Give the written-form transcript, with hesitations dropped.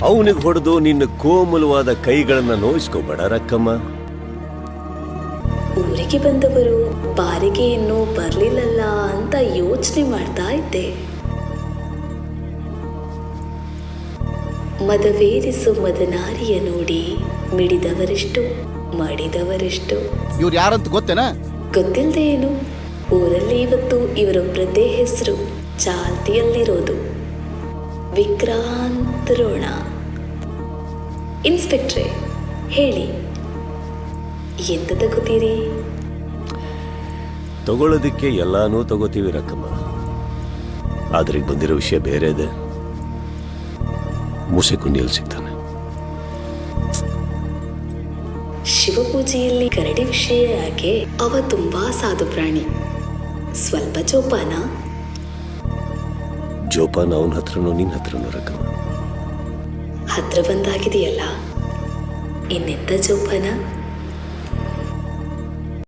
ಅವನಿಗೆ ಹೊಡೆದು ನಿನ್ನ ಕೋಮಲವಾದ ಕೈಗಳನ್ನ ನೋಯಿಸ್ಕೋಬೇಡ ರಕ್ಕಮ್ಮ. ಊರಿಗೆ ಬಂದವರು ಬಾರಿಗೆ ಇನ್ನೂ ಬರ್ಲಿಲ್ಲಲ್ಲ ಅಂತ ಯೋಚನೆ ಮಾಡ್ತಾ ಇದ್ದೆ. ಮದವೇರಿಸು ಮದನಾರಿಯ ನೋಡಿ ಮಿಡಿದವರೆಷ್ಟು ಮಡಿದವರೆಷ್ಟು. ಇವ್ರು ಯಾರಂತ ಗೊತ್ತೇನಾ? ಗೊತ್ತಿಲ್ಲದೆ ಏನು, ಊರಲ್ಲಿ ಇವತ್ತು ಇವರೊಬ್ಬರದ್ದೇ ಹೆಸರು ಚಾಲ್ತಿಯಲ್ಲಿರೋದು, ವಿಕ್ರಾಂತ್ ರೋಣ. ಇನ್ಸ್ಪೆಕ್ಟ್ರೆ ಹೇಳಿ, ಎಂತ ತಗೋತೀರಿ? ತಗೊಳ್ಳೋದಿಕ್ಕೆ ಎಲ್ಲಾನು ತಗೋತೀವಿ ರಕ್ಕಮ್ಮ, ಆದ್ರೆ ಈಗ ಬಂದಿರೋ ವಿಷಯ ಬೇರೆ ಇದೆ. ಮುಸೆಕುಂಡಿಯಲ್ಲಿ ಸಿಗ್ತಾನೆ. ಶಿವಪೂಜೆಯಲ್ಲಿ ಕರಡಿ ವಿಷಯ ಯಾಕೆ? ಅವ ತುಂಬಾ ಸಾಧು ಪ್ರಾಣಿ, ಸ್ವಲ್ಪ ಜೋಪಾನ. ಜೋಪಾನ ಅವನ ಹತ್ರನೋ ನಿನ್ನ ಹತ್ರನೋ ರಕ್ಕಮ್ಮ? ಹತ್ರ ಬಂದಾಗಿದೆಯಲ್ಲ, ಇನ್ನೆಂತ ಜೋಪಾನ?